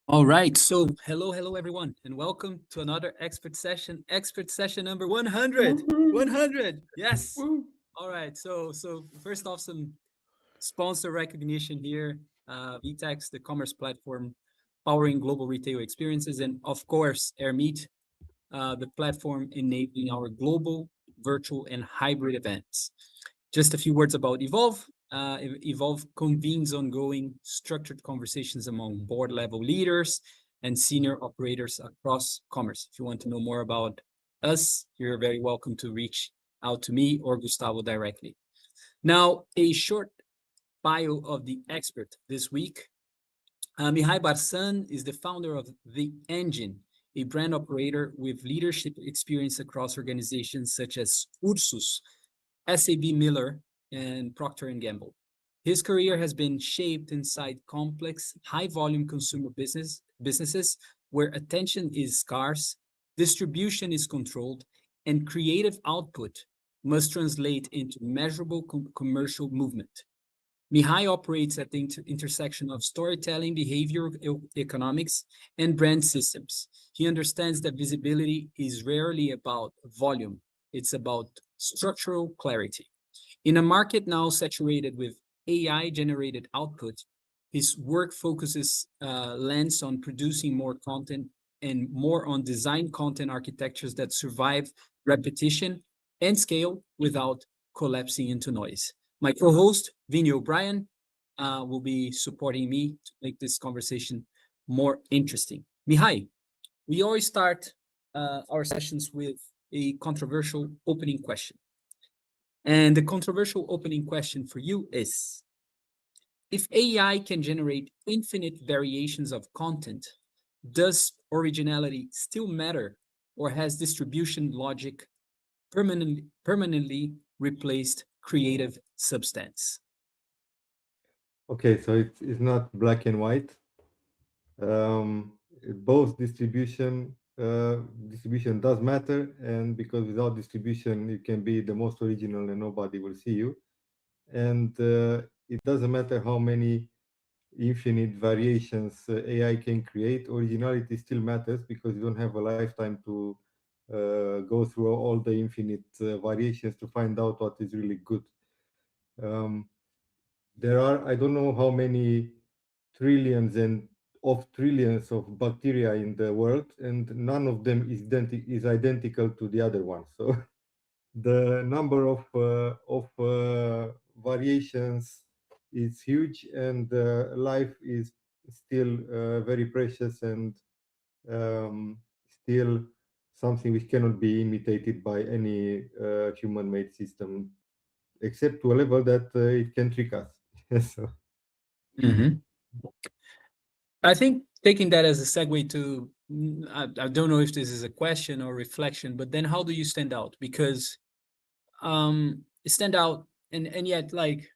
All right. So, hello, everyone, and welcome to another expert session number 100. Woohoo! 100. Yes. Woo! All right. So first off, some sponsor recognition here. VTEX, the commerce platform powering global retail experiences, and of course, AirMeet, the platform enabling our global, virtual, and hybrid events. Just a few words about Evolve. Evolve convenes ongoing structured conversations among board level leaders and senior operators across commerce. If you want to know more about us, you're very welcome to reach out to me or Gustavo directly. Now, a short bio of the expert this week. Mihai Barsan is the founder of The Engine, a brand operator with leadership experience across organizations such as Ursus, SAB Miller, and Procter and Gamble. His career has been shaped inside complex, high-volume consumer businesses where attention is scarce, distribution is controlled, and creative output must translate into measurable commercial movement. Mihai operates at the intersection of storytelling, behavioral economics, and brand systems. He understands that visibility is rarely about volume, it's about structural clarity. In a market now saturated with AI generated output, his work focuses lens on producing more content and more on design content architectures that survive repetition and scale without collapsing into noise. My co-host, Vinny O'Brien, will be supporting me to make this conversation more interesting. Mihai, we always start our sessions with a controversial opening question. And the controversial opening question for you is, if AI can generate infinite variations of content, does originality still matter, or has distribution logic permanently replaced creative substance? Okay, so it's not black and white. Both distribution does matter, and because without distribution, you can be the most original and nobody will see you. And it doesn't matter how many infinite variations AI can create. Originality still matters because you don't have a lifetime to go through all the infinite variations to find out what is really good. Um, there are, I don't know how many trillions and of trillions of bacteria in the world, and none of them is identical to the other one. So the number of variations is huge, and life is still very precious and still something which cannot be imitated by any human-made system, except to a level that it can trick us. So, Mhm. I think taking that as a segue to, I don't know if this is a question or reflection, but then how do you stand out? Because stand out and yet like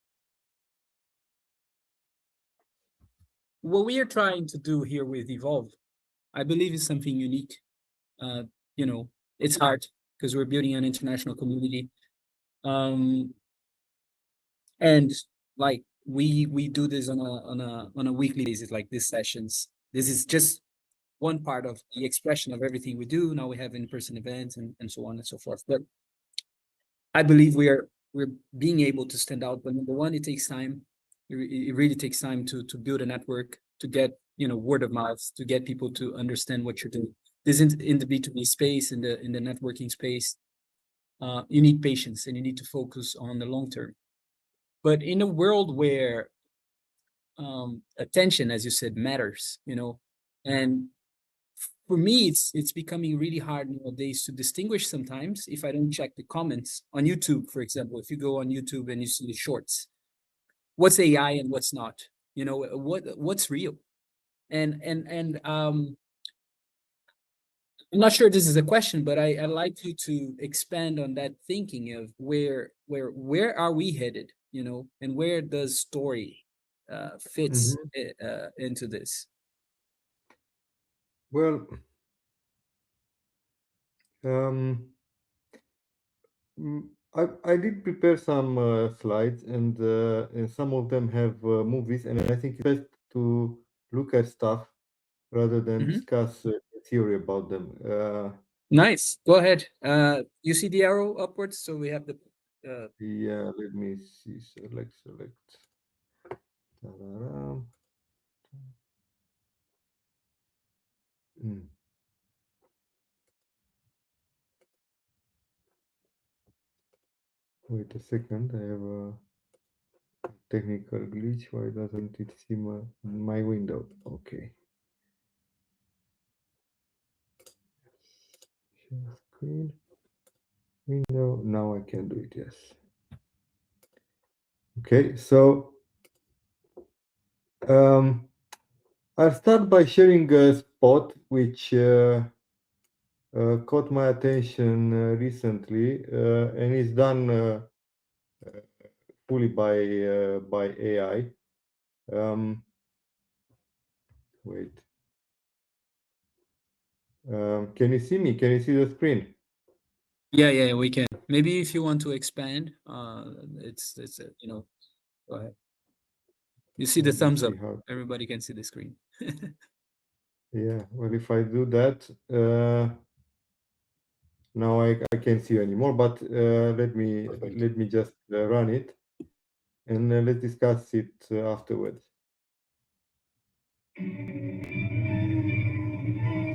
what we are trying to do here with Evolve, I believe is something unique. Uh, you know, it's hard because we're building an international community. Um, and like we do this on a weekly basis, like these sessions. This is just one part of the expression of everything we do. Now we have in-person events and so on and so forth. But I believe we're being able to stand out. But number one, it takes time. It really takes time to build a network, to get word of mouth, to get people to understand what you're doing. This in the B2B space, in the networking space, you need patience and you need to focus on the long term. But in a world where attention, as you said, matters, and for me, it's becoming really hard nowadays to distinguish sometimes if I don't check the comments on YouTube, for example. If you go on YouTube and you see the shorts, what's AI and what's not? What's real? And I'm not sure this is a question, but I'd like you to expand on that thinking of where are we headed, and where does story fits mhm. into this? Well, um, I did prepare some slides, and some of them have movies, and I think it's best to look at stuff rather than Mhm. discuss theory about them. Nice. Go ahead. You see the arrow upwards, so we have the. Yeah, let me see. Select. Ta-da-da. Mm. Wait a second. I have a technical glitch. Why doesn't it see my window? Okay. Share screen. Window. Now I can do it. Yes. Okay. So um, I'll start by sharing a spot which caught my attention recently, and is done fully by AI. Um, Wait. Can you see me? Can you see the screen? Yeah, we can. Maybe if you want to expand, it's go ahead. You see the Let me thumbs see up. how. Everybody can see the screen. Yeah. Well, if I do that, now I can't see you anymore. But Perfect. let me just run it, and let's discuss it afterwards.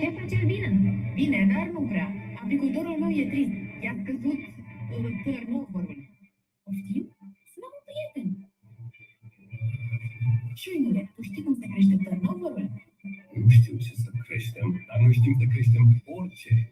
Ce face bine? Bine, dar nu prea. Apicultorul meu e trist. I-a scăzut turnover-ul. Poftim? Sună un prieten. Șuinule, tu știi cum se crește turnover-ul? Nu știu ce să creștem, dar noi știm să creștem orice.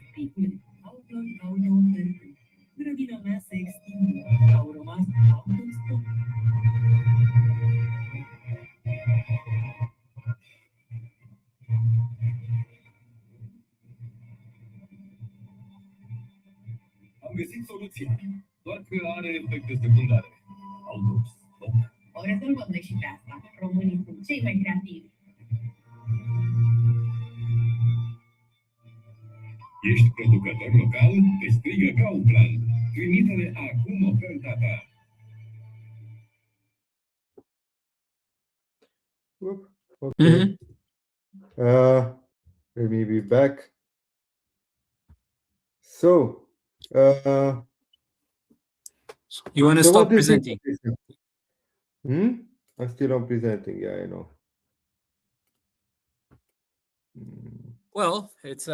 Spicul, au hârtii. Grădina mea se extinde. Au rămas autostop. Am găsit soluția, doar că are efecte secundare. Autostop. O rezolvăm noi și pe asta. Românii sunt cei mai creativi. Ești producător local? Te strigă Kaufland. Trimite-ne acum oferta ta. Whoop. Okay. Mhm. Let me be back. So, You want to so what stop do you think presenting? of this? Hmm? I'm still on presenting. Yeah, I know. Mm. Well, it's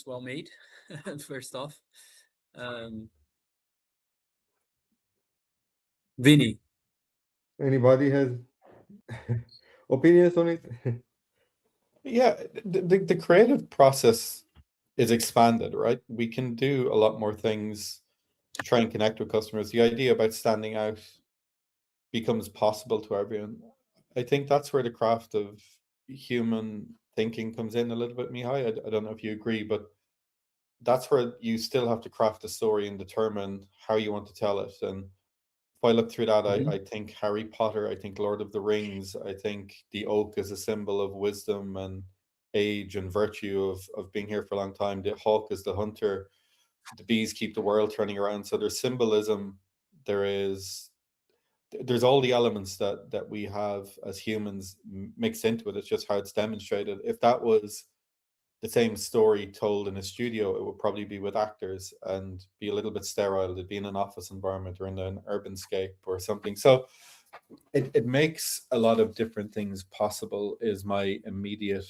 well made. First off, um, Vinny. Anybody has opinions on it? Yeah, the creative process is expanded, right? We can do a lot more things to try and connect with customers. The idea about standing out becomes possible to everyone. I think that's where the craft of human thinking comes in a little bit, Mihai. I don't know if you agree, but that's where you still have to craft a story and determine how you want to tell it. And if I look through that, Mhm. I think Harry Potter, I think Lord of the Rings, I think the oak is a symbol of wisdom and age and virtue of being here for a long time. The hawk is the hunter. The bees keep the world turning around. So there's symbolism. There's all the elements that we have as humans mixed into it. It's just how it's demonstrated. If that was the same story told in a studio, it would probably be with actors and be a little bit sterile. It'd be in an office environment or in an urban scape or something. So it makes a lot of different things possible, is my immediate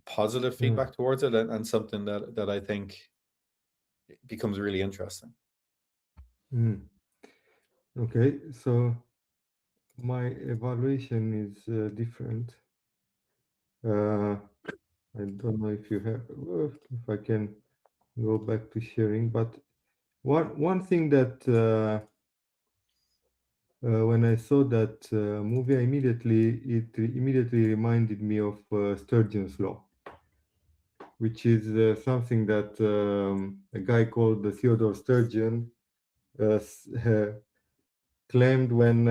positive Mm. feedback towards it, and something that I think becomes really interesting. Mm. Okay, so my evaluation is different. I don't know if you have, if I can go back to sharing, but one thing that when I saw that movie, it immediately reminded me of Sturgeon's Law, which is something that a guy called Theodore Sturgeon claimed when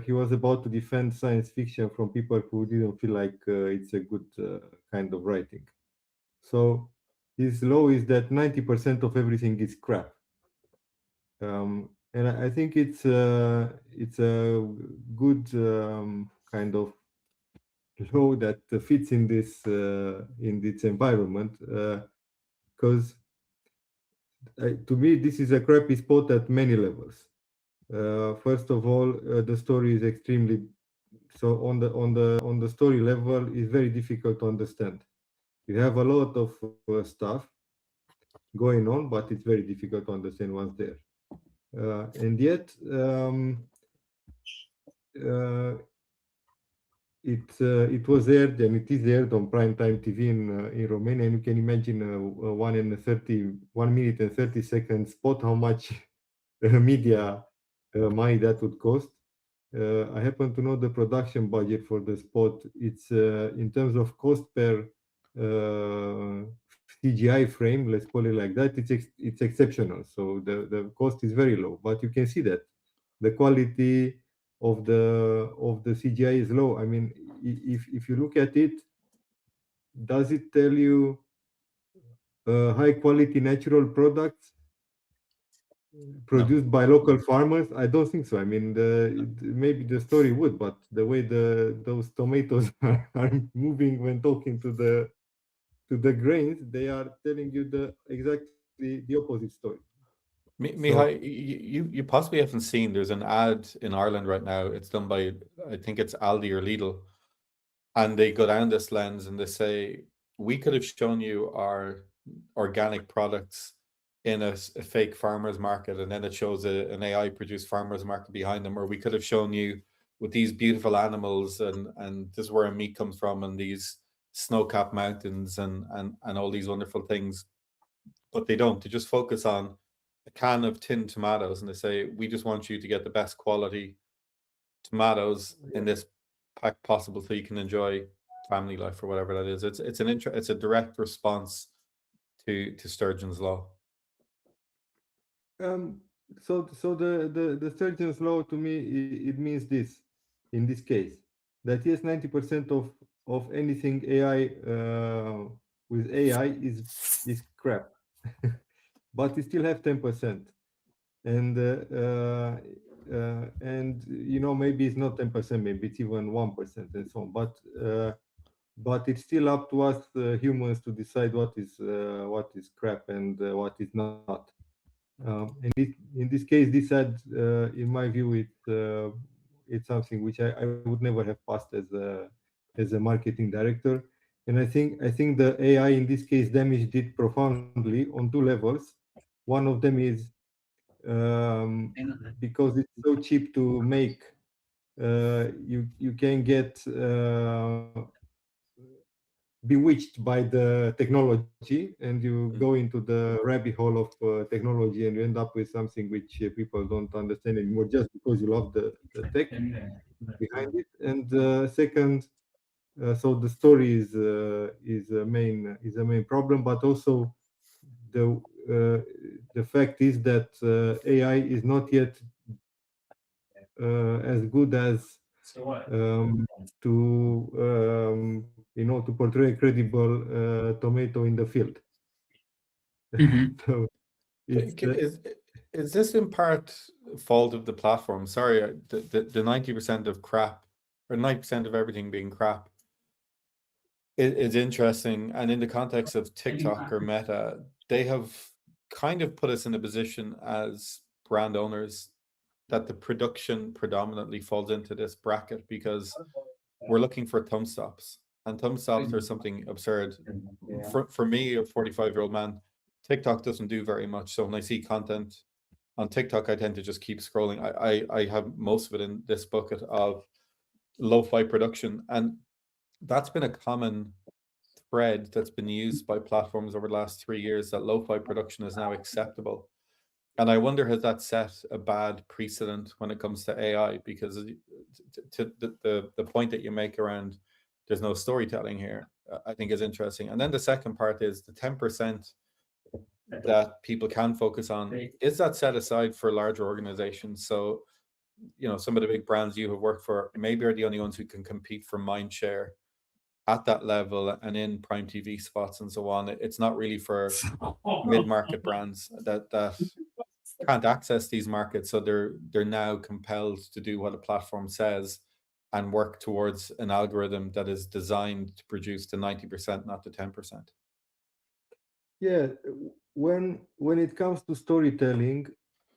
he was about to defend science fiction from people who didn't feel like it's a good kind of writing. So his law is that 90% of everything is crap. And I think it's a good kind of law that fits in this environment, because to me this is a crappy spot at many levels. First of all, the story is extremely so on the story level is very difficult to understand. You have a lot of stuff going on, but it's very difficult to understand what's there. And yet, it was aired and it is aired on primetime TV in Romania, and you can imagine a 1 minute and 30 seconds spot how much media money that would cost. I happen to know the production budget for the spot. It's in terms of cost per CGI frame, let's call it like that. It's exceptional. So the cost is very low, but you can see that the quality of the CGI is low. I mean, if you look at it, does it tell you high quality natural products produced by local farmers? I don't think so. I mean, maybe the story would, but the way those tomatoes are moving when talking to the grains, they are telling you exactly the opposite story. Mihai, you possibly haven't seen. There's an ad in Ireland right now. It's done by, I think it's Aldi or Lidl, and they go down this lens and they say, we could have shown you our organic products in a fake farmers market, and then it shows an AI produced farmers market behind them, or we could have shown you with these beautiful animals, and this is where our meat comes from, and these snow-capped mountains, and all these wonderful things. But they don't. They just focus on a can of tinned tomatoes, and they say, we just want you to get the best quality tomatoes in this pack possible, so you can enjoy family life or whatever that is. It's a direct response to Sturgeon's Law. So the Sturgeon's law to me it means this in this case, that yes, 90% of anything AI with AI is crap, but you still have 10%, and maybe it's not 10%, maybe it's even 1% and so on, but it's still up to us humans to decide what is crap and what is not. In this case, this ad, in my view, it's something which I would never have passed as a marketing director. And I think the AI in this case damaged it profoundly on two levels. One of them is because it's so cheap to make, you can get bewitched by the technology, and you go into the rabbit hole of technology, and you end up with something which people don't understand anymore just because you love the tech behind it. And second, so the story is a main problem, but also the fact is that AI is not yet as good as to portray a credible tomato in the field. So is this in part fault of the platform? Sorry, the 90% of crap, or 90% of everything being crap, is interesting. And in the context of TikTok or Meta, they have kind of put us in a position as brand owners that the production predominantly falls into this bracket, because we're looking for thumb stops, and thumb stops are something absurd. For me, a 45-year-old man, TikTok doesn't do very much. So when I see content on TikTok, I tend to just keep scrolling. I have most of it in this bucket of lo-fi production, and that's been a common thread that's been used by platforms over the last 3 years, that lo-fi production is now acceptable. And I wonder, has that set a bad precedent when it comes to AI? Because to the point that you make around there's no storytelling here, I think is interesting. And then the second part is the 10% that people can focus on. Is that set aside for larger organizations? So, some of the big brands you have worked for maybe are the only ones who can compete for mind share at that level and in prime TV spots and so on. It's not really for mid-market brands that can't access these markets, so they're now compelled to do what a platform says and work towards an algorithm that is designed to produce the 90%, not the 10%. Yeah, when it comes to storytelling,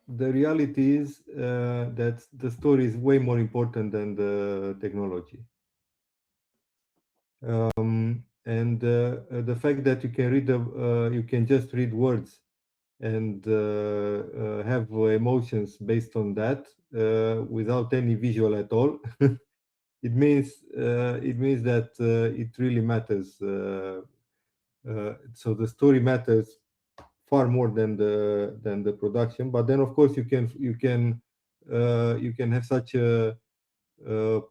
the reality is that the story is way more important than the technology. And the fact that you can just read words and have emotions based on that without any visual at all, it means that it really matters. So the story matters far more than the production. But then, of course, you can have such uh, a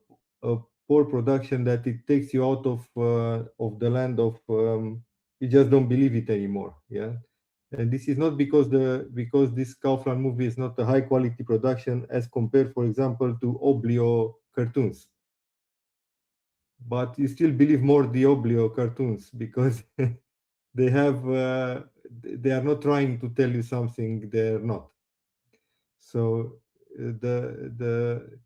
poor production that it takes you out of the land of you just don't believe it anymore. Yeah. And this is not because this Kaufland movie is not a high quality production as compared, for example, to Oblio cartoons. But you still believe more the Oblio cartoons because they are not trying to tell you something they're not. So the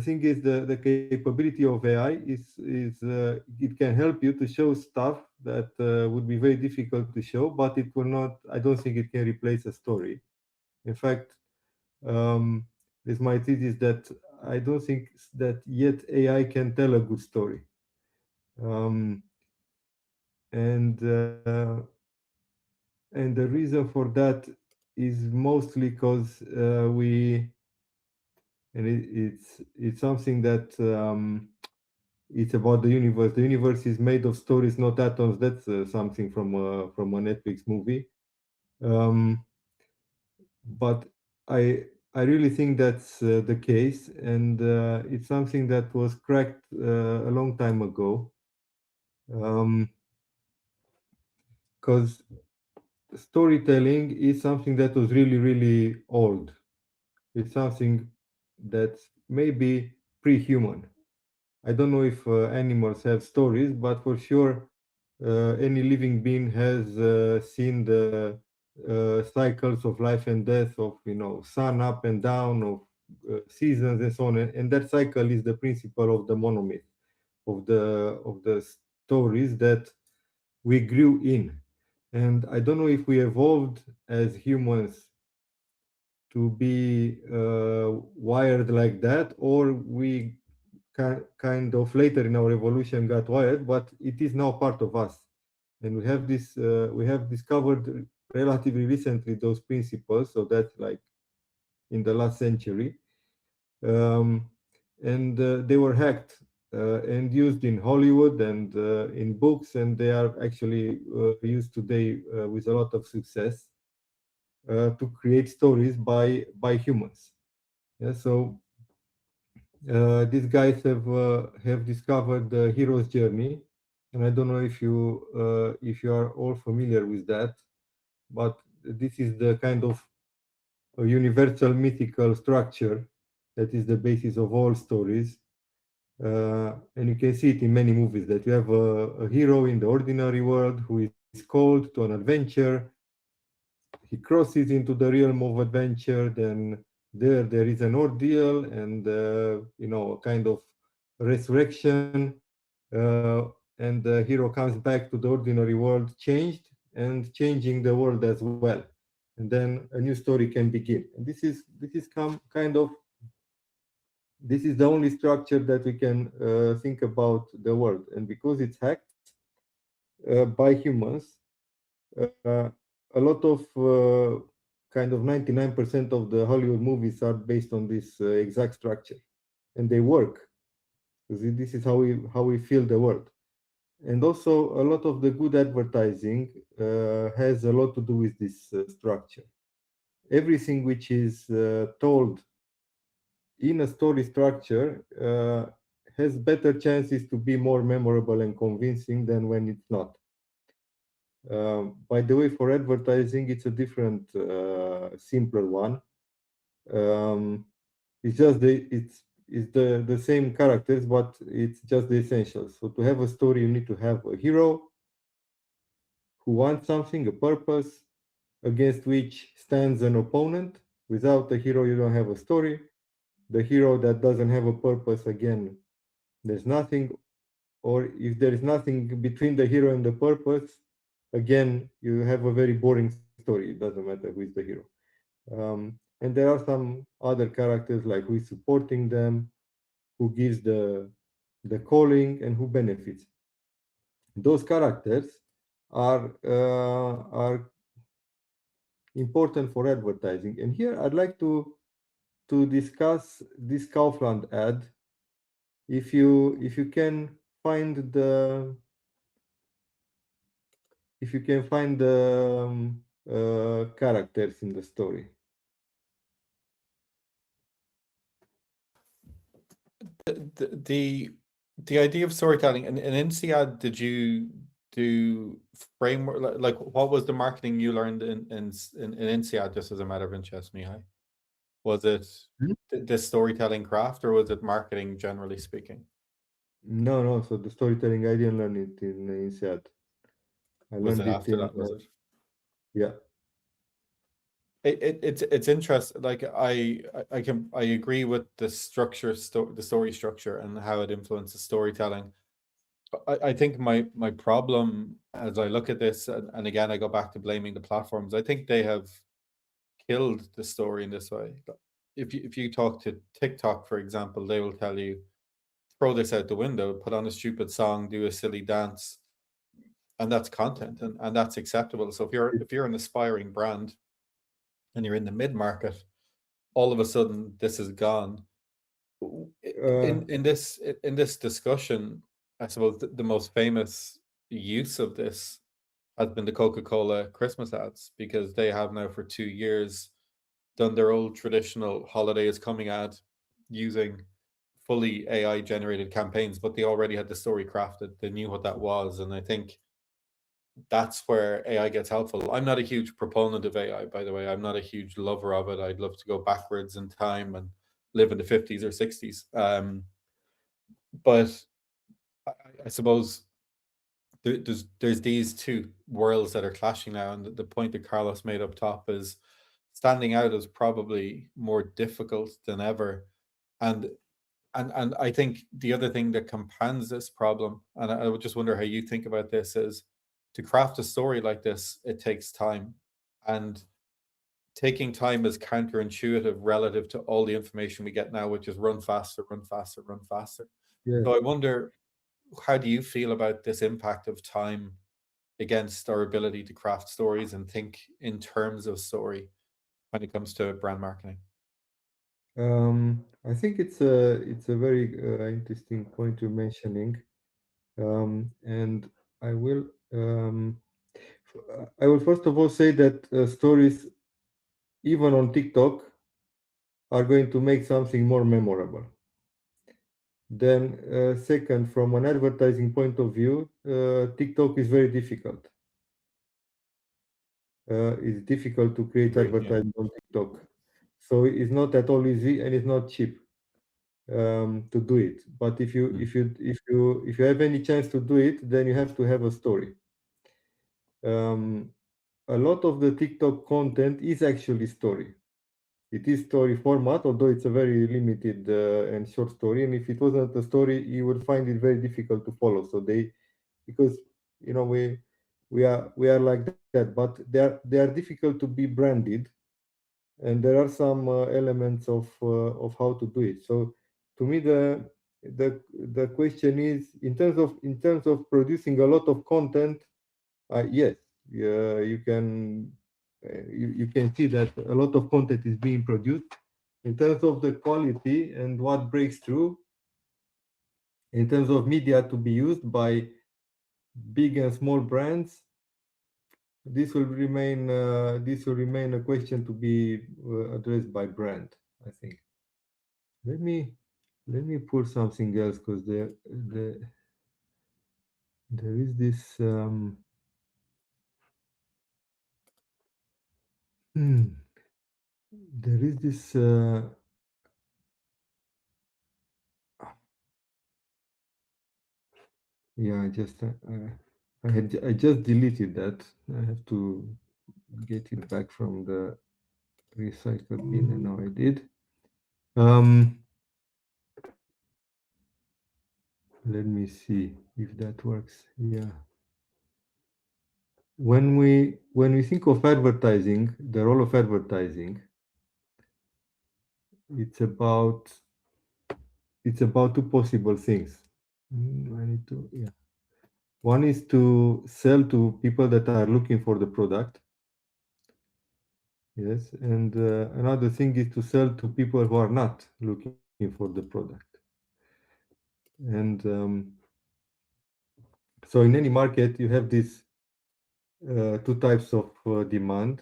thing is the capability of AI is it can help you to show stuff that would be very difficult to show, but it will not. I don't think it can replace a story. In fact, this my thesis that I don't think that yet AI can tell a good story. Um, and and the reason for that is mostly because it's something that it's about the universe. The universe is made of stories, not atoms. That's something from a Netflix movie. But I really think that's the case, and it's something that was cracked a long time ago. Because storytelling is something that was really, really old. It's something that's maybe pre-human. I don't know if animals have stories, but for sure, any living being has seen the cycles of life and death, of sun up and down, of seasons and so on. And that cycle is the principle of the monomyth, of the stories that we grew in. And I don't know if we evolved as humans to be wired like that, or we kind of later in our evolution got wired, but it is now part of us. And we have discovered relatively recently those principles, so that's like in the last century. Um, and they were hacked and used in Hollywood and in books, and they are actually used today with a lot of success to create stories by humans. Yeah, so these guys have discovered the hero's journey, and I don't know if you are all familiar with that, but this is the kind of a universal mythical structure that is the basis of all stories. And you can see it in many movies that you have a hero in the ordinary world who is called to an adventure. He crosses into the realm of adventure, then there is an ordeal and a kind of resurrection, and the hero comes back to the ordinary world changed and changing the world as well, and then a new story can begin. And this is the only structure that we can think about the world. And because it's hacked by humans, uh, a lot of kind of 99% of the Hollywood movies are based on this exact structure, and they work because this is how we feel the world. And also, a lot of the good advertising has a lot to do with this structure. everything which is told in a story structure has better chances to be more memorable and convincing than when it's not. By the way, for advertising, it's a different, simpler one. It's just the same characters, but it's just the essentials. So to have a story, you need to have a hero who wants something, a purpose, against which stands an opponent. Without a hero, you don't have a story. The hero that doesn't have a purpose, again, there's nothing. Or if there is nothing between the hero and the purpose, again, you have a very boring story. It doesn't matter who is the hero. And there are some other characters, like who is supporting them, who gives the calling, and who benefits. Those characters are important for advertising. And here I'd like to discuss this Kaufland ad. If you can find the characters in the story. The idea of storytelling in INSEAD, did you do framework, like what was the marketing you learned in INSEAD, just as a matter of interest, Mihai? Was it the storytelling craft, or was it marketing generally speaking? No. So the storytelling, I didn't learn it in INSEAD. I Was learned it it after in that, was it? yeah. It's interesting. Like I agree with the structure, the story structure, and how it influences storytelling. I think my problem as I look at this, and again I go back to blaming the platforms. I think they have killed the story in this way. If you talk to TikTok, for example, they will tell you, throw this out the window, put on a stupid song, do a silly dance, and that's content, and that's acceptable. So if you're an aspiring brand and you're in the mid market, all of a sudden this is gone. In this discussion, I suppose the most famous use of this has been the Coca-Cola Christmas ads, because they have now for 2 years done their old traditional holiday is coming ad using fully AI generated campaigns, but they already had the story crafted. They knew what that was, and I think that's where AI gets helpful. I'm not a huge proponent of AI, by the way. I'm not a huge lover of it. I'd love to go backwards in time and live in the 50s or 60s. But I suppose there's these two worlds that are clashing now, and the point that Carlos made up top is standing out is probably more difficult than ever. And I think the other thing that compounds this problem, and I would just wonder how you think about this, is to craft a story like this, it takes time. And taking time is counterintuitive relative to all the information we get now, which is run faster, run faster, run faster. Yeah. So I wonder, how do you feel about this impact of time against our ability to craft stories and think in terms of story when it comes to brand marketing? I think it's a very interesting point you're mentioning, and I will I will first of all say that stories, even on TikTok, are going to make something more memorable. Then, second, from an advertising point of view, TikTok is very difficult. It's difficult to create Agreed, yeah. advertising on TikTok, so it's not at all easy, and it's not cheap to do it. But if you have any chance to do it, then you have to have a story. A lot of the TikTok content is actually story. It is story format, although it's a very limited and short story. And if it wasn't a story, you would find it very difficult to follow. So because we are like that, but they are difficult to be branded, and there are some elements of how to do it. So to me, the question is, in terms of producing a lot of content, yes, you can you can see that a lot of content is being produced. In terms of the quality and what breaks through, in terms of media to be used by big and small brands, this will remain a question to be addressed by brand, I think. Let me pull something else, because there is this there is this yeah, I just deleted that. I have to get it back from the recycle bin, and now I did. Let me see if that works. Yeah. When we think of advertising, the role of advertising, it's about two possible things. I need to, yeah. One is to sell to people that are looking for the product. Yes, and another thing is to sell to people who are not looking for the product. And so in any market, you have these two types of demand.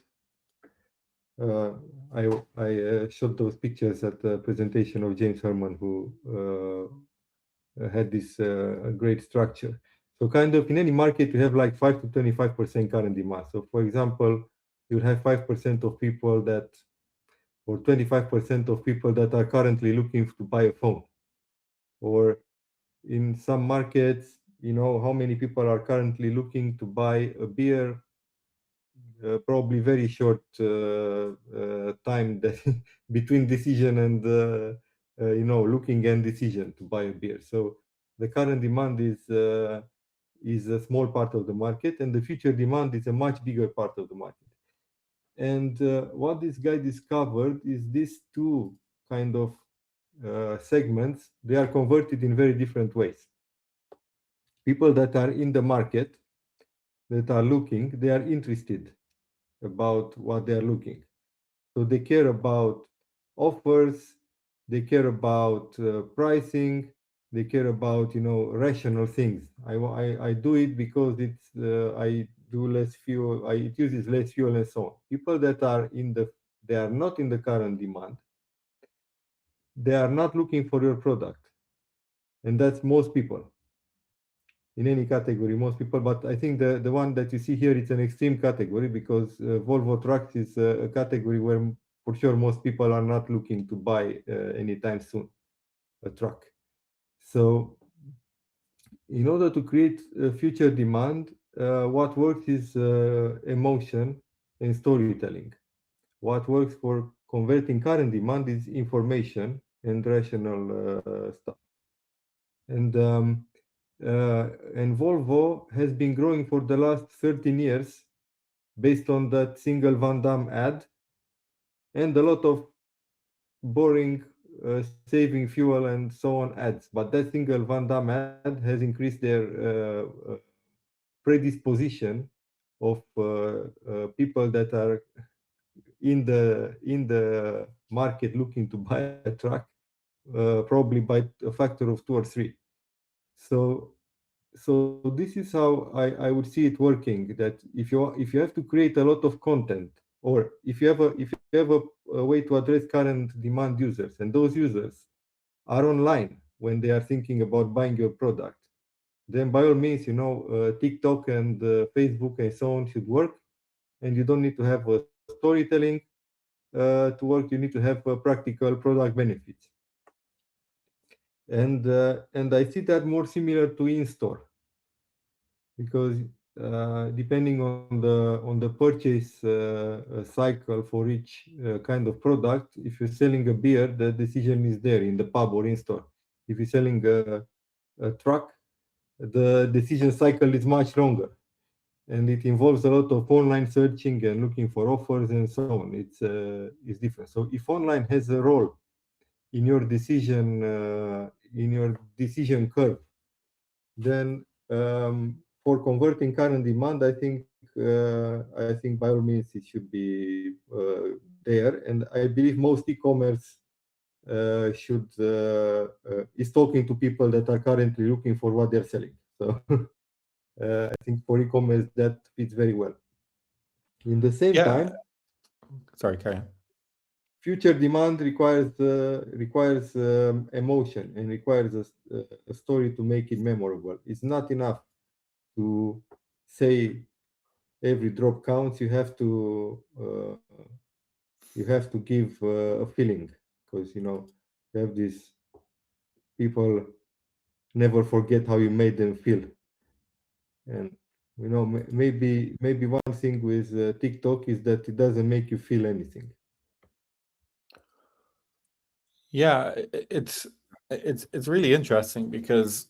I showed those pictures at the presentation of James Herman, who had this great structure. So kind of in any market, you have like 5 to 25% current demand. So for example, you'll have 5% of people that, or 25% of people that are currently looking to buy a phone. Or in some markets, you know, how many people are currently looking to buy a beer? Probably very short time that between decision and you know, looking and decision to buy a beer. So the current demand is a small part of the market, and the future demand is a much bigger part of the market. And what this guy discovered is these two kind of segments, they are converted in very different ways. People that are in the market, that are looking, they are interested about what they are looking. So they care about offers, they care about pricing, they care about, you know, rational things. I do it because it's I do less fuel, it uses less fuel and so on. People that are they are not in the current demand, they are not looking for your product, and that's most people in any category, most people. But I think the one that you see here, it's an extreme category, because Volvo Trucks is a category where for sure most people are not looking to buy anytime soon a truck. So in order to create future demand, what works is emotion and storytelling. What works for converting current demand is information and rational stuff. And Volvo has been growing for the last 13 years based on that single Van Damme ad and a lot of boring saving fuel and so on ads. But that single Van Damme ad has increased their predisposition of people that are in the market looking to buy a truck, probably by a factor of 2 or 3. So this is how I would see it working. That if you have to create a lot of content, or if you have a way to address current demand users, and those users are online when they are thinking about buying your product, then by all means, you know, TikTok and Facebook and so on should work, and you don't need to have a storytelling to work. You need to have practical product benefits, and I see that more similar to in-store, because depending on the purchase cycle for each kind of product, if you're selling a beer, the decision is there in the pub or in store. If you're selling a truck, the decision cycle is much longer, and it involves a lot of online searching and looking for offers and so on. It's different. So if online has a role in your decision curve, then for converting current demand, I think by all means it should be there. And I believe most e-commerce should is talking to people that are currently looking for what they're selling. So I think for e-commerce that fits very well. In the same Yeah. time, Sorry, carry on. future demand requires emotion and requires a story to make it memorable. It's not enough to say every drop counts. You have to give a feeling, because you have these people never forget how you made them feel. And maybe one thing with TikTok is that it doesn't make you feel anything. Yeah, it's really interesting because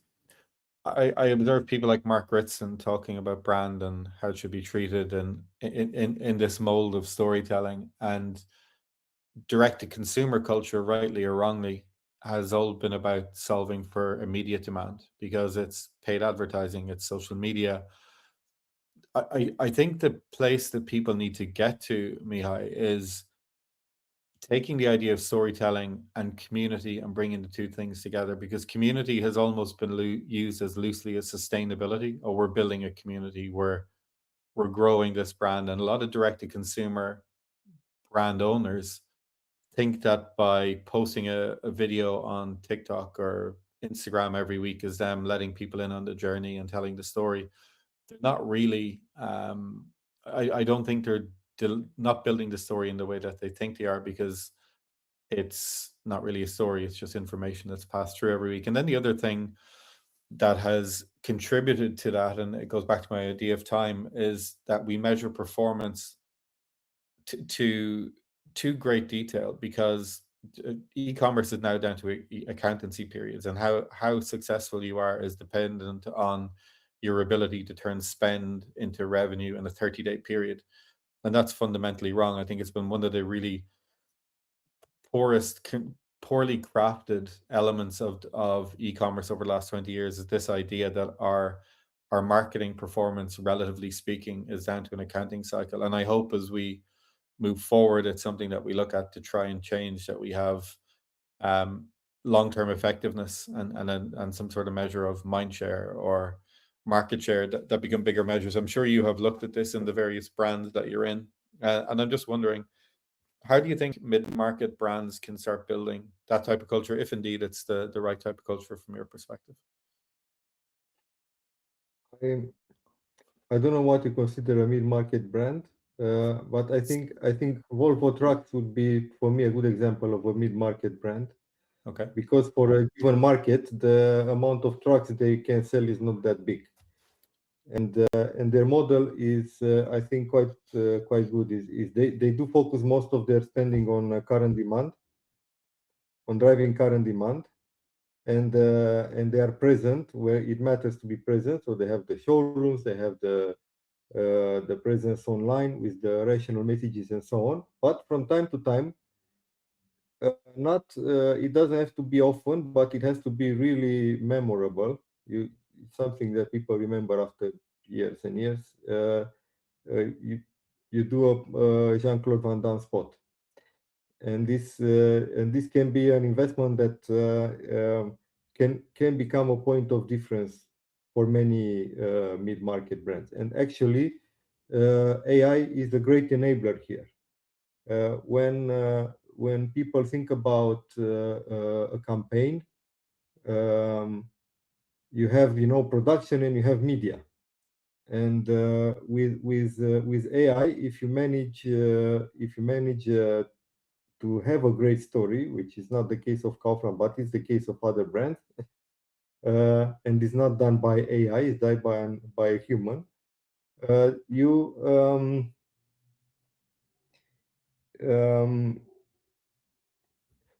I observe people like Mark Ritson talking about brand and how it should be treated and in this mold of storytelling, and direct to consumer culture, rightly or wrongly, has all been about solving for immediate demand because it's paid advertising, it's social media. I think the place that people need to get to, Mihai, is taking the idea of storytelling and community and bringing the two things together, because community has almost been used as loosely as sustainability, or we're building a community where we're growing this brand. And a lot of direct to consumer brand owners think that by posting a video on TikTok or Instagram every week is them letting people in on the journey and telling the story. They're not really. I don't think they're not building the story in the way that they think they are, because it's not really a story. It's just information that's passed through every week. And then the other thing that has contributed to that, and it goes back to my idea of time, is that we measure performance to great detail, because e-commerce is now down to accountancy periods, and how successful you are is dependent on your ability to turn spend into revenue in a 30-day period. And that's fundamentally wrong. I think it's been one of the really poorly crafted elements of e-commerce over the last 20 years, is this idea that our marketing performance, relatively speaking, is down to an accounting cycle. And I hope as we move forward, it's something that we look at to try and change, that we have long-term effectiveness and some sort of measure of mind share or market share that become bigger measures. I'm sure you have looked at this in the various brands that you're in, and I'm just wondering, how do you think mid-market brands can start building that type of culture, if indeed it's the right type of culture from your perspective? I, I don't know what you consider a mid-market brand, but I think Volvo Trucks would be, for me, a good example of a mid-market brand, Okay. because for a given market, the amount of trucks they can sell is not that big, and their model is, I think, quite good. Is they do focus most of their spending on current demand, on driving current demand, and they are present where it matters to be present. So they have the showrooms, they have the presence online with the rational messages and so on. But from time to time, not it doesn't have to be often, but it has to be really memorable. It's something that people remember after years and years. You do a Jean-Claude Van Damme spot, and this can be an investment that can become a point of difference for many mid-market brands. And actually, AI is a great enabler here. When people think about a campaign, you have production and you have media. And with AI, if you manage to have a great story, which is not the case of Kaufland, but it's the case of other brands, and it's not done by AI, it's done by a human. You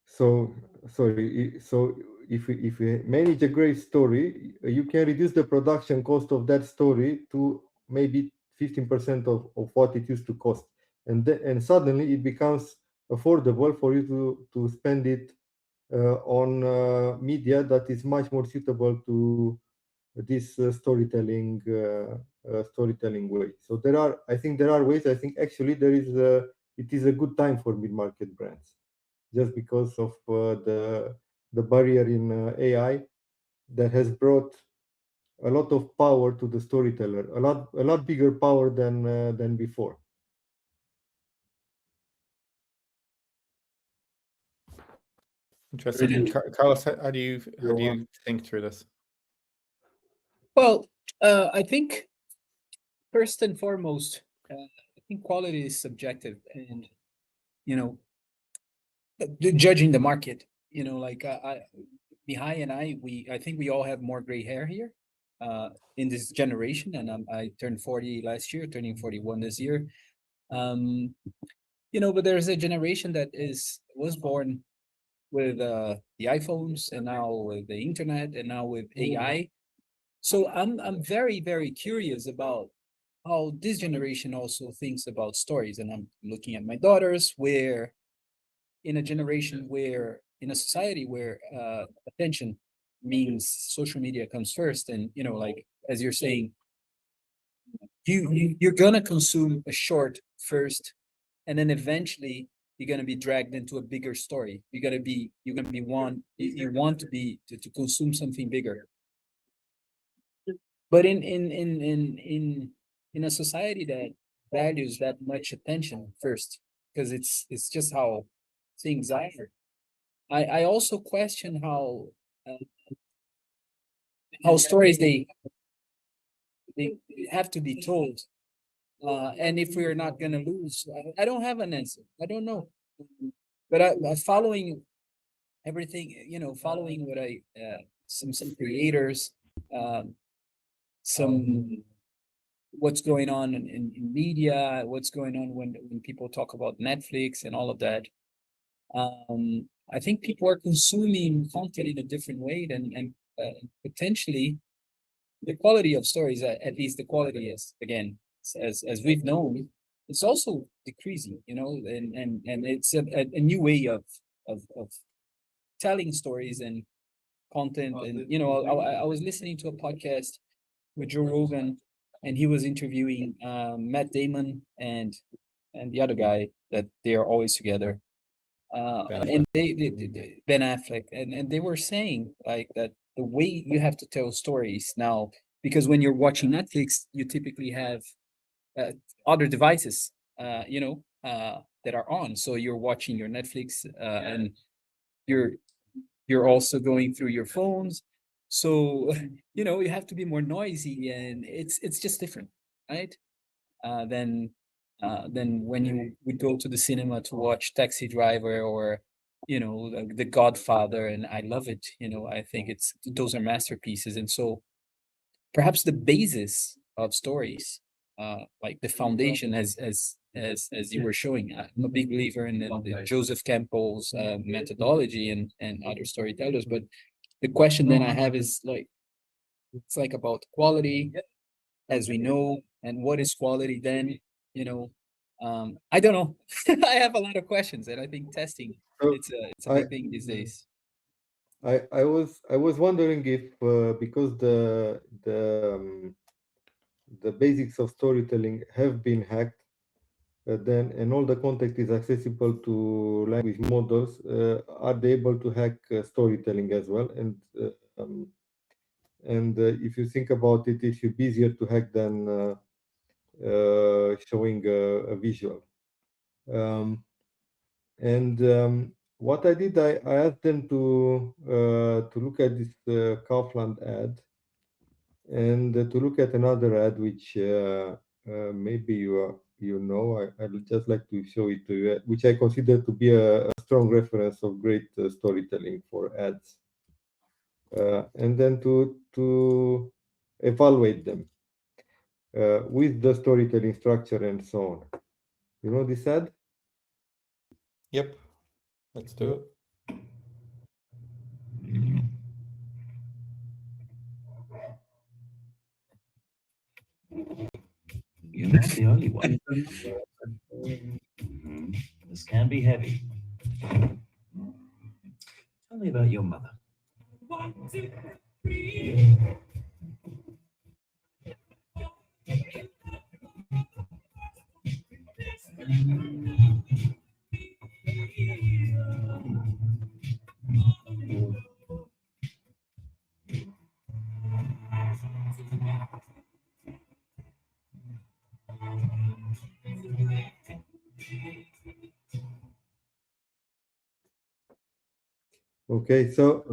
so sorry. So if you manage a great story, you can reduce the production cost of that story to maybe 15% of what it used to cost, and suddenly it becomes affordable for you to spend it on media that is much more suitable to this storytelling way. So I think there are ways. I think actually it is a good time for mid-market brands, just because of the barrier in AI that has brought a lot of power to the storyteller, a lot bigger power than before. Interesting. Brilliant. Carlos, how do you think through this? Well, I think first and foremost, I think quality is subjective, and judging the market. Like Mihai and I think we all have more gray hair here, in this generation, and I turned 40 last year, turning 41 this year. But there's a generation that was born with the iPhones, and now with the internet, and now with AI. So I'm very, very curious about how this generation also thinks about stories. And I'm looking at my daughters, where in a society where attention means social media comes first, and like as you're saying, you're gonna consume a short first, and then eventually you're gonna be dragged into a bigger story. You want to consume something bigger. But in a society that values that much attention first, because it's just how things are. I also question how stories they have to be told, and if we're not gonna lose. I don't have an answer. I don't know, but I following everything, following what some creators, some what's going on in media, what's going on when people talk about Netflix and all of that. I think people are consuming content in a different way, and potentially the quality of stories, at least the quality is, again, as we've known, it's also decreasing, and it's a new way of telling stories and content. And I was listening to a podcast with Joe Rogan, and he was interviewing Matt Damon and the other guy that they are always together. And they Ben Affleck, and they were saying like that the way you have to tell stories now, because when you're watching Netflix, you typically have other devices, that are on. So you're watching your Netflix, and you're also going through your phones. So you have to be more noisy, and it's just different, right? Than when you would go to the cinema to watch Taxi Driver, or the Godfather. And I love it. I think those are masterpieces. And so perhaps the basis of stories, like the foundation, as you were showing, I'm a big believer in the Joseph Campbell's methodology and other storytellers. But the question then I have is like, it's like about quality, as we know, and what is quality then. I don't know. I have a lot of questions, and I think testing, So it's a I big thing these days. I was wondering if because the basics of storytelling have been hacked, then and all the content is accessible to language models, are they able to hack storytelling as well? And if you think about it, it should be easier to hack than showing a visual. What I did, I asked them to look at this Kaufland ad, and to look at another ad which maybe I would just like to show it to you, which I consider to be a strong reference of great storytelling for ads, and then to evaluate them with the storytelling structure and so on. You know this ad? Yep, let's do it. You're not the only one. This can be heavy. Tell me about your mother. Okay, so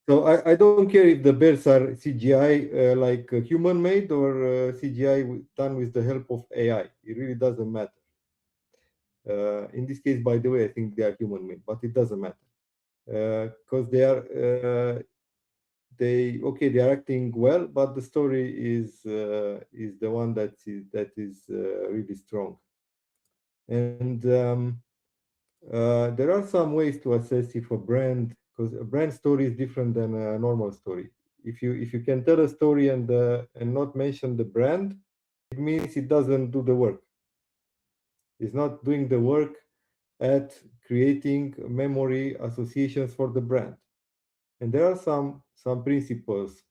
so I don't care if the bears are CGI like human made or CGI done with the help of AI. It really doesn't matter. In this case, by the way, I think they are human made, but it doesn't matter because they are acting well, but the story is the one that is really strong. And there are some ways to assess if a brand, because a brand story is different than a normal story. If you can tell a story and not mention the brand, it means it doesn't do the work. It's not doing the work at creating memory associations for the brand. And there are some principles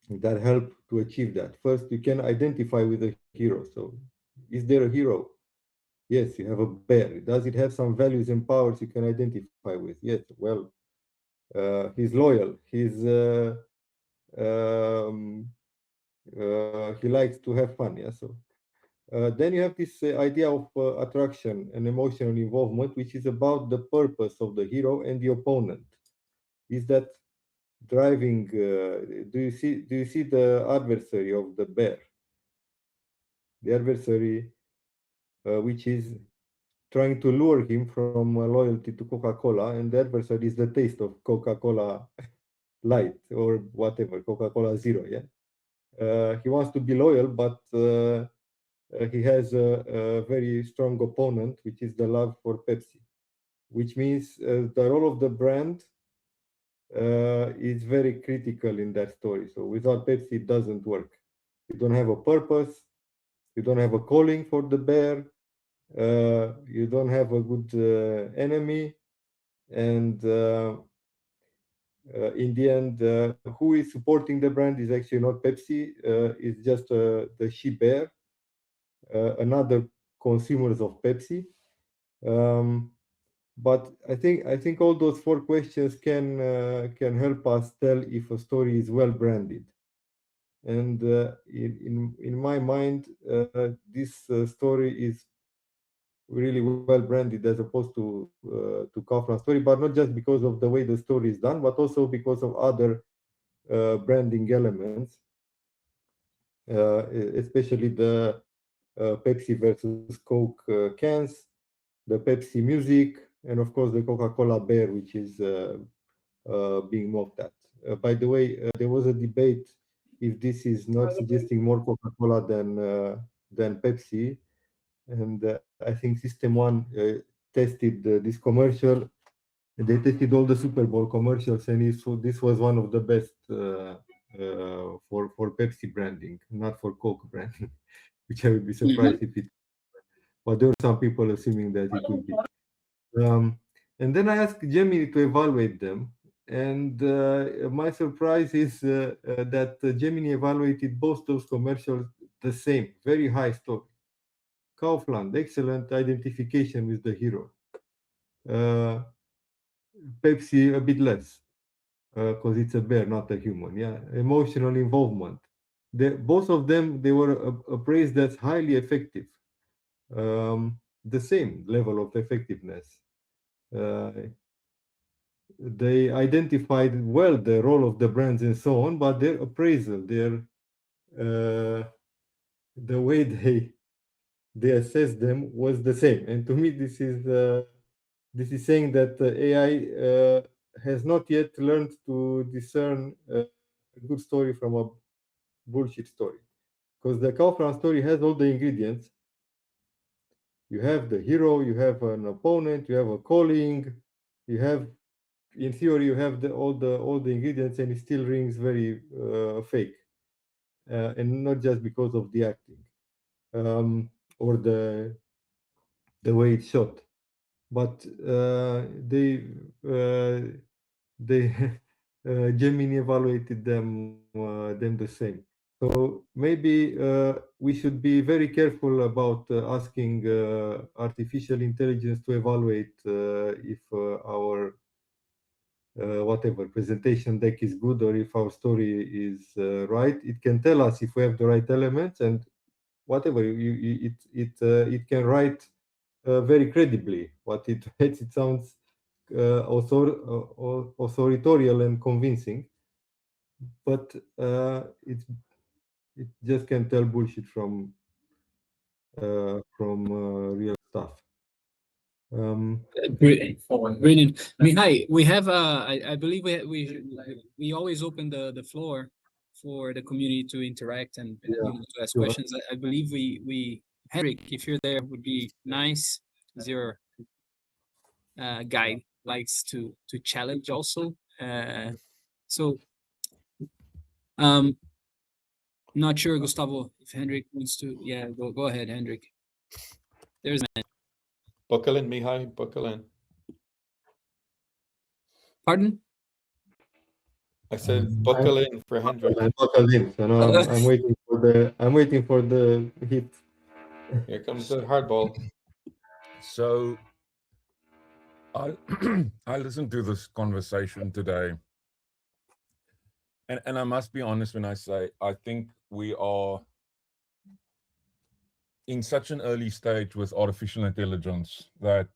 that help to achieve that. First, you can identify with a hero. So, is there a hero? Yes, you have a bear. Does it have some values and powers you can identify with? Yes. Well, he's loyal. Um, he likes to have fun. Yeah. So then you have this idea of attraction and emotional involvement, which is about the purpose of the hero and the opponent. Is that driving? Do you see the adversary of the bear? The adversary, which is trying to lure him from loyalty to Coca-Cola, and the adversary is the taste of Coca-Cola Light or whatever, Coca-Cola Zero. Yeah, he wants to be loyal, but he has a very strong opponent, which is the love for Pepsi, which means the role of the brand is very critical in that story. So without Pepsi, it doesn't work. You don't have a purpose. You don't have a calling for the bear. You don't have a good enemy, and in the end, who is supporting the brand is actually not Pepsi. It's just the she bear, another consumers of Pepsi. But I think all those four questions can help us tell if a story is well branded. And in my mind, this story is really well branded as opposed to Kaufland story, but not just because of the way the story is done, but also because of other branding elements, especially the Pepsi versus Coke cans, the Pepsi music, and of course the Coca-Cola bear, which is being mocked at. By the way, there was a debate if this is not suggesting more Coca-Cola than Pepsi, and I think System One tested this commercial. They tested all the Super Bowl commercials, and this was one of the best for Pepsi branding, not for Coke branding, which I would be surprised if it. But there were some people assuming that it would be. And then I asked Gemini to evaluate them, and my surprise is that Gemini evaluated both those commercials the same, very high story. Kaufland, excellent identification with the hero. Pepsi, a bit less, because it's a bear, not a human. Yeah, emotional involvement. Both of them, they were appraised as highly effective. The same level of effectiveness. They identified well the role of the brands and so on, but their appraisal, the way they assessed them was the same. And to me, this is saying that AI has not yet learned to discern a good story from a bullshit story, because the Kaufland story has all the ingredients. You have the hero, you have an opponent, you have a calling, you have, in theory, you have all the ingredients, and it still rings very fake, and not just because of the acting or the way it's shot, but they Gemini evaluated them the same. So maybe we should be very careful about asking artificial intelligence to evaluate if our whatever presentation deck is good or if our story is right. It can tell us if we have the right elements, and whatever it can write very credibly. What it writes, it sounds authorial and convincing, but it just can tell bullshit from real stuff. Brilliant. Mihai, we have I believe we always open the floor for the community to interact and to ask sure. questions. I believe we Henrik, if you're there, would be nice. Is your guy likes to challenge also. So not sure, Gustavo, if Henrik wants to. Yeah, go ahead, Henrik. There's man. Buckle in, Mihai, buckle in. Pardon? I said buckle in for Hendrik. I'm buckled in, so now I'm waiting for the hit. Here comes the hardball. So I I listened to this conversation today, and I must be honest when I say I think we are in such an early stage with artificial intelligence that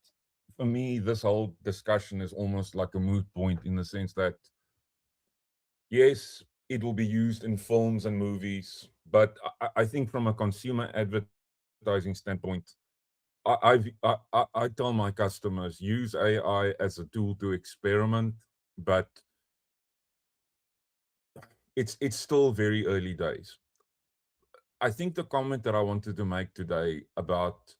for me this whole discussion is almost like a moot point, in the sense that yes, it will be used in films and movies, but I think from a consumer advertising standpoint, I tell my customers, use AI as a tool to experiment, but it's still very early days. I think the comment that I wanted to make today about,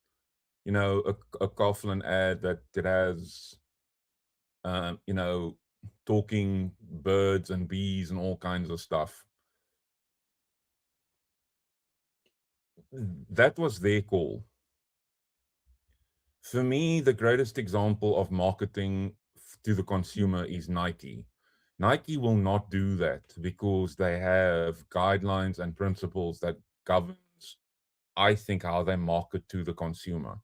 you know, a Kaufland ad that has, you know, talking birds and bees and all kinds of stuff, that was their call. For me, the greatest example of marketing to the consumer is Nike. Nike will not do that because they have guidelines and principles that governs, I think, how they market to the consumer.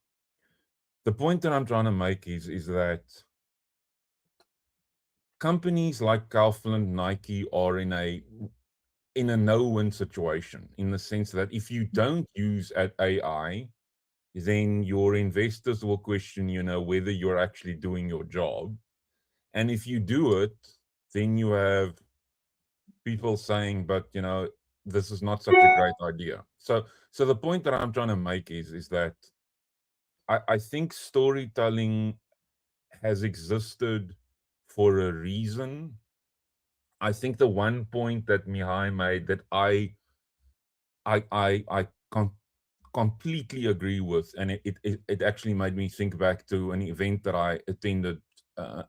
The point that I'm trying to make is that companies like Kaufland, Nike are in a no-win situation, in the sense that if you don't use AI, then your investors will question, you know, whether you're actually doing your job. And if you do it, then you have people saying, but, you know, this is not such a great idea. So the point that I'm trying to make is that I think storytelling has existed for a reason. I think the one point that Mihai made that I completely agree with, and it actually made me think back to an event that I attended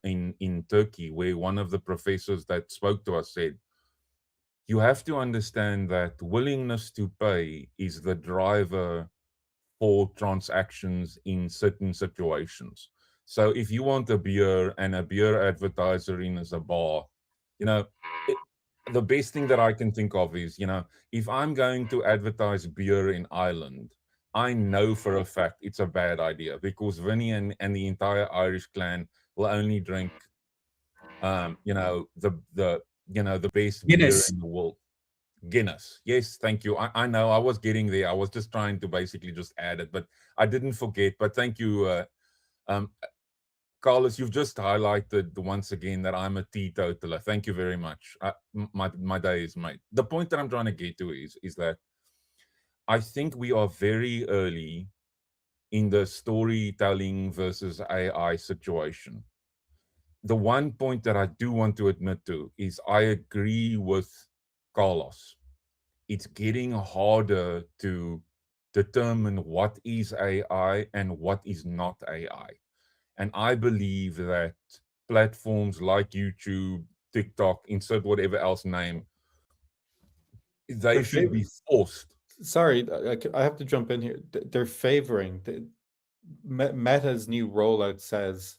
in Turkey, where one of the professors that spoke to us said, you have to understand that willingness to pay is the driver for transactions in certain situations. So if you want a beer and a beer advertiser in as a bar, you know, the best thing that I can think of is, you know, if I'm going to advertise beer in Ireland, I know for a fact it's a bad idea, because Vinny and the entire Irish clan will only drink, you know, the best beer Guinness. in the world. Guinness. Yes, thank you. I know I was getting there. I was just trying to basically just add it, but I didn't forget. But thank you, Carlos. You've just highlighted once again that I'm a teetotaler. Thank you very much. My day is made. The point that I'm trying to get to is that I think we are very early in the storytelling versus AI situation. The one point that I do want to admit to is I agree with Carlos. It's getting harder to determine what is AI and what is not AI. And I believe that platforms like YouTube, TikTok, insert whatever else name, they should be forced. Sorry, I have to jump in here. They're favoring Meta's new rollout says,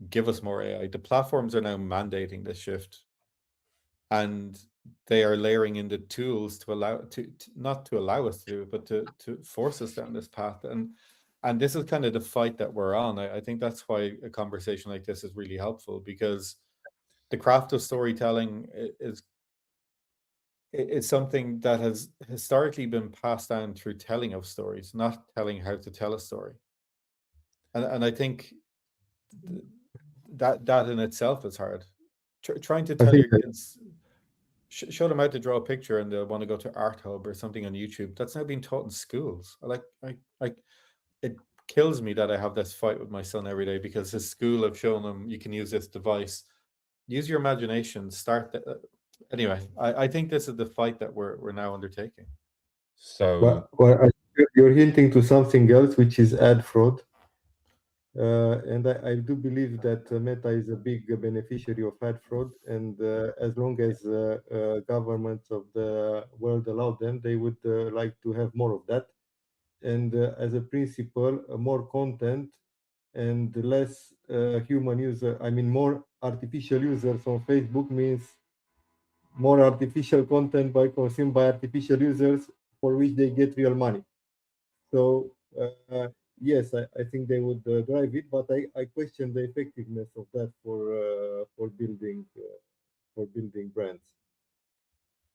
give us more AI. The platforms are now mandating this shift, and they are layering in the tools to allow not to allow us to do it, but to force us down this path. And this is kind of the fight that we're on. I think that's why a conversation like this is really helpful, because the craft of storytelling is something that has historically been passed down through telling of stories, not telling how to tell a story. And I think that in itself is hard. Trying to I tell think your kids, show them how to draw a picture, and they'll want to go to Art Hub or something on YouTube. That's now being taught in schools. Like it kills me that I have this fight with my son every day because his school have shown him you can use this device. Use your imagination. Anyway, I think this is the fight that we're now undertaking. So you're hinting to something else, which is ad fraud. And I do believe that Meta is a big beneficiary of ad fraud, and as long as governments of the world allow them, they would like to have more of that. And as a principle, more content and less human user. I mean, more artificial users on Facebook means more artificial content consumed by artificial users for which they get real money. So yes, I think they would drive it, but I question the effectiveness of that for building brands.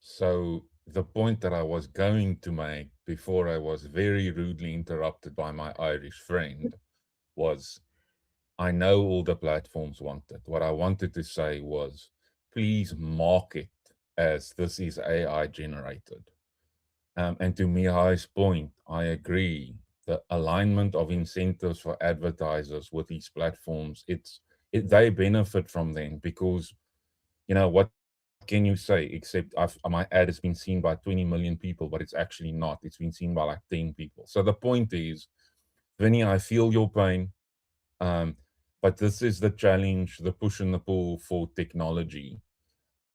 So the point that I was going to make before I was very rudely interrupted by my Irish friend was, I know all the platforms want it. What I wanted to say was, please mark it as this is AI generated. And to Mihai's point, I agree. The alignment of incentives for advertisers with these platforms, they benefit from them because, what can you say except my ad has been seen by 20 million people, but it's actually not. It's been seen by like 10 people. So the point is, Vinny, I feel your pain. But this is the challenge, the push and the pull for technology.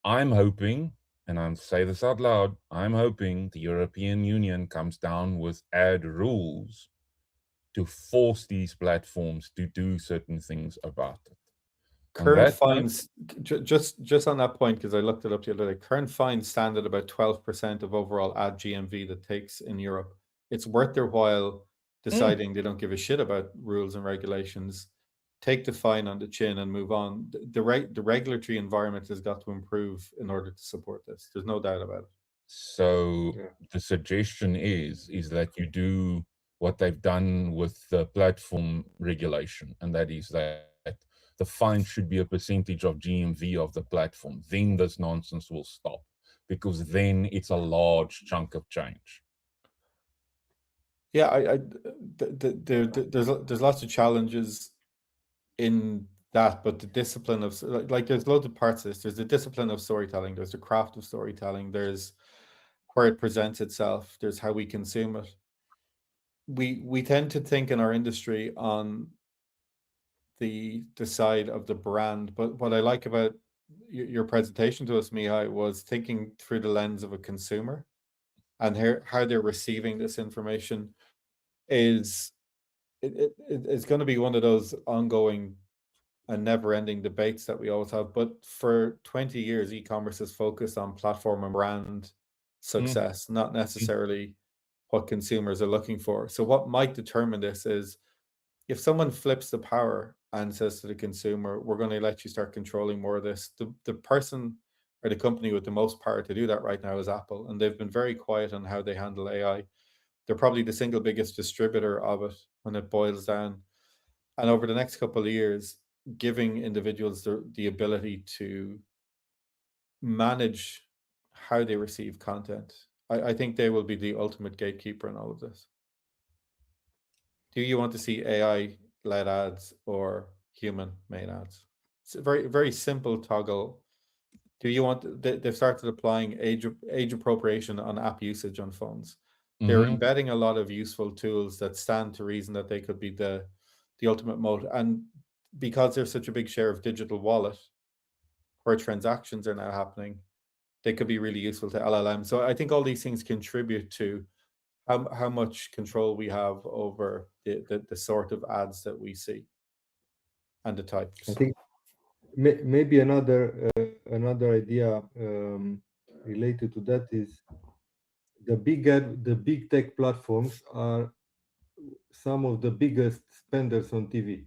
I'm hoping, and I'll say this out loud, I'm hoping the European Union comes down with ad rules to force these platforms to do certain things about it. Current fines, just on that point, because I looked it up the other day, current fines stand at about 12% of overall ad GMV that takes in Europe. It's worth their while deciding they don't give a shit about rules and regulations, take the fine on the chin and move on. The regulatory environment has got to improve in order to support this. There's no doubt about it. So the suggestion is that you do what they've done with the platform regulation, and that is that the fine should be a percentage of GMV of the platform. Then this nonsense will stop, because then it's a large chunk of change. Yeah, there's lots of challenges in that, but the discipline of like there's loads of parts of this. There's the discipline of storytelling. There's the craft of storytelling. There's where it presents itself. There's how we consume it. We tend to think in our industry on the side of the brand, but what I like about your presentation to us, Mihai, was thinking through the lens of a consumer and how they're receiving this information. It's going to be one of those ongoing and never-ending debates that we always have. But for 20 years, e-commerce is focused on platform and brand success, not necessarily what consumers are looking for. So what might determine this is if someone flips the power and says to the consumer, we're going to let you start controlling more of this, the person or the company with the most power to do that right now is Apple. And they've been very quiet on how they handle AI. They're probably the single biggest distributor of it when it boils down. And over the next couple of years, giving individuals the ability to manage how they receive content, I think they will be the ultimate gatekeeper in all of this. Do you want to see AI-led ads or human-made ads? It's a very, very simple toggle. Do you want? They've started applying age appropriation on app usage on phones. They're embedding a lot of useful tools that stand to reason that they could be the ultimate mode. And because there's such a big share of digital wallet where transactions are now happening, they could be really useful to LLM. So I think all these things contribute to how much control we have over the sort of ads that we see and the types. I think maybe another idea related to that is the big tech platforms are some of the biggest spenders on TV.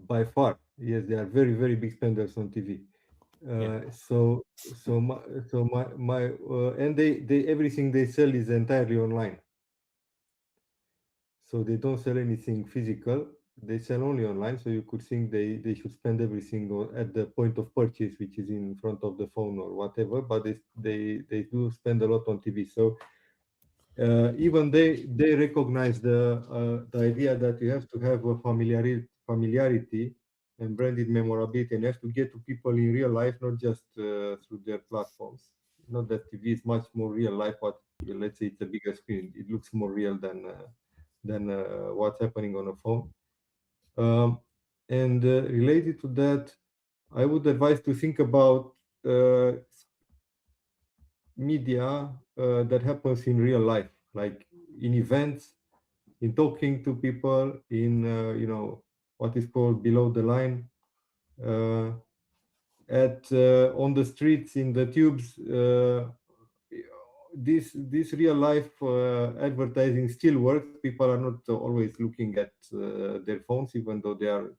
By far, yes, they are very, very big spenders on TV. And they everything they sell is entirely online. so they don't sell anything physical. They sell only online. So you could think they should spend everything at the point of purchase, which is in front of the phone or whatever. But they do spend a lot on TV. So even they recognize the idea that you have to have a familiarity and branded memorability, and you have to get to people in real life, not just through their platforms. Not that TV is much more real life, but let's say it's a bigger screen. It looks more real than what's happening on a phone. And related to that, I would advise to think about media that happens in real life, like in events, in talking to people, in what is called below the line, at on the streets, in the tubes. This real life advertising still works. People are not always looking at their phones, even though they are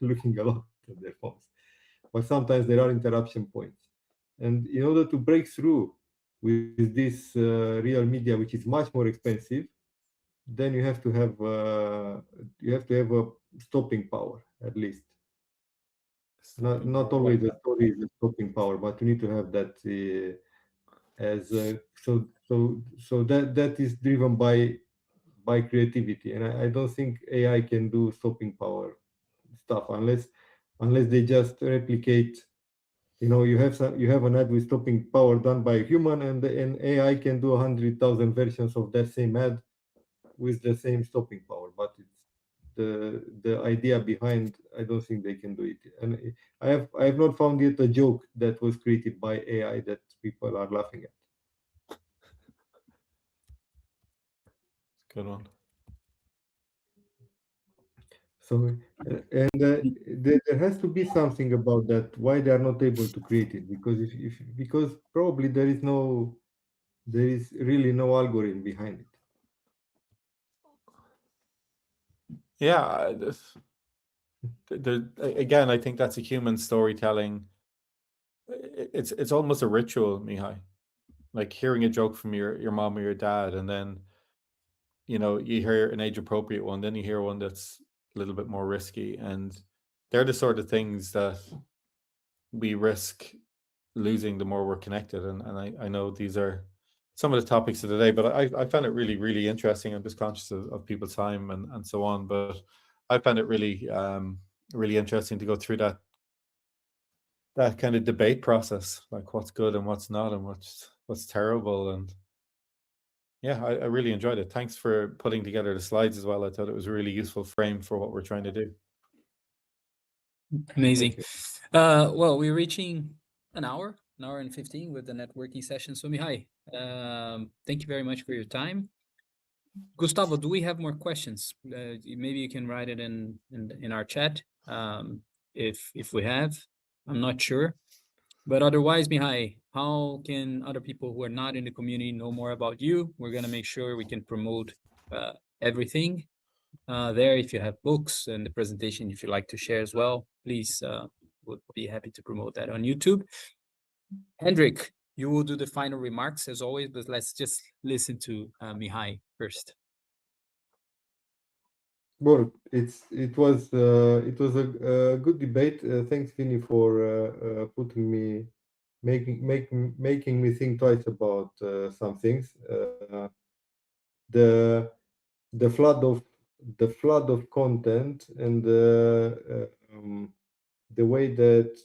looking a lot at their phones. But sometimes there are interruption points, and in order to break through with this real media, which is much more expensive, then you have to have a stopping power, at least. Not always the story is the stopping power, but you need to have that so that is driven by creativity, and I don't think AI can do stopping power stuff unless they just replicate. You have an ad with stopping power done by a human, and AI can do 100,000 versions of that same ad with the same stopping power. But it's the idea behind. I don't think they can do it, and I have not found yet a joke that was created by AI that people are laughing at. Good one. So, and there has to be something about that, why they are not able to create it, because probably there is really no algorithm behind it. Yeah, again, I think that's a human storytelling. It's almost a ritual, Mihai. Like hearing a joke from your mom or your dad, and then you hear an age appropriate one, then you hear one that's a little bit more risky, and they're the sort of things that we risk losing the more we're connected. And I know these are some of the topics of the day, but I found it really, really interesting. I'm just conscious of people's time and so on, but I found it really really interesting to go through that kind of debate process, like what's good and what's not, and what's terrible. And yeah, I really enjoyed it. Thanks for putting together the slides as well. I thought it was a really useful frame for what we're trying to do. Amazing. Well, we're reaching an hour and 15 with the networking session. So Mihai, thank you very much for your time. Gustavo, do we have more questions? Maybe you can write it in our chat. If we have, I'm not sure. But otherwise, Mihai, how can other people who are not in the community know more about you? We're gonna make sure we can promote everything there. If you have books and the presentation, if you'd like to share as well, please, would be happy to promote that on YouTube. Hendrik, you will do the final remarks as always, but let's just listen to Mihai first. Well, it was a good debate. Thanks, Vinny, for making me think twice about some things. The flood of content, and the way that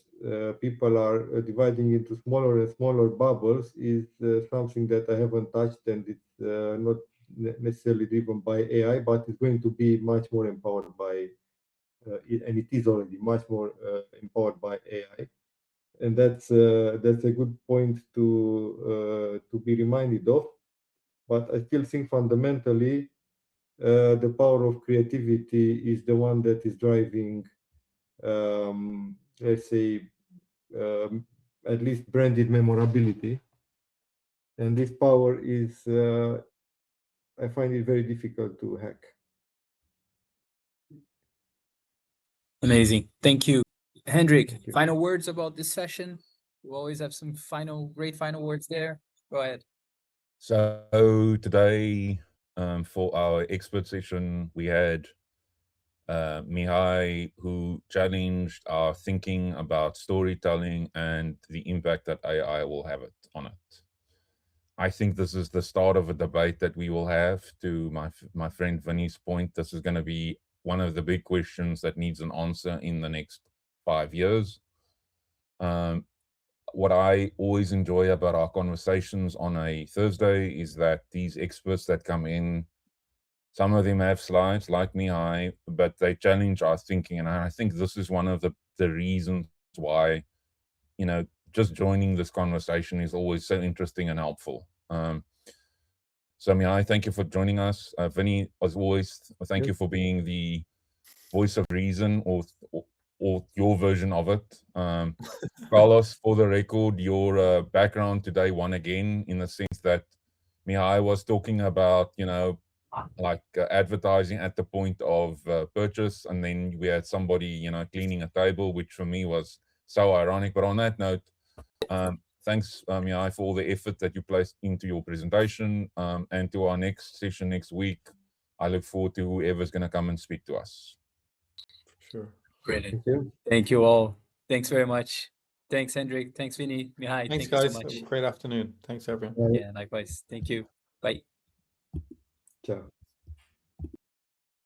people are dividing into smaller and smaller bubbles is something that I haven't touched, and it's not necessarily driven by AI, but it's going to be much more empowered by, and it is already much more empowered by AI, and that's a good point to be reminded of. But I still think fundamentally, the power of creativity is the one that is driving, let's say, at least branded memorability, and this power is, I find it very difficult to hack. Amazing. Thank you. Hendrik, final words about this session? We always have some great final words there. Go ahead. So today for our expert session. We had Mihai, who challenged our thinking about storytelling and the impact that AI will have on it. I think this is the start of a debate that we will have. To my friend Vinny's point, this is going to be one of the big questions that needs an answer in the next 5 years. What I always enjoy about our conversations on a Thursday is that these experts that come in, some of them have slides like Mihai, but they challenge our thinking. And I think this is one of the reasons why, you know, just joining this conversation is always so interesting and helpful. So Mihai, thank you for joining us. Vinny, as always, thank you for being the voice of reason, or your version of it. Carlos, for the record, your background today won again, in the sense that Mihai was talking about, you know, like advertising at the point of purchase, and then we had somebody, you know, cleaning a table, which for me was so ironic. But on that note, thanks, Mihai, for all the effort that you placed into your presentation, and to our next session next week. I look forward to whoever's going to come and speak to us. Sure. Brilliant. Thank you. Thank you all. Thanks very much. Thanks, Hendrik. Thanks, Vinny. Mihai, Thanks, thank guys. you so Have much. a great afternoon. Thanks, everyone. Bye. Yeah, likewise. Thank you. Bye. Ciao.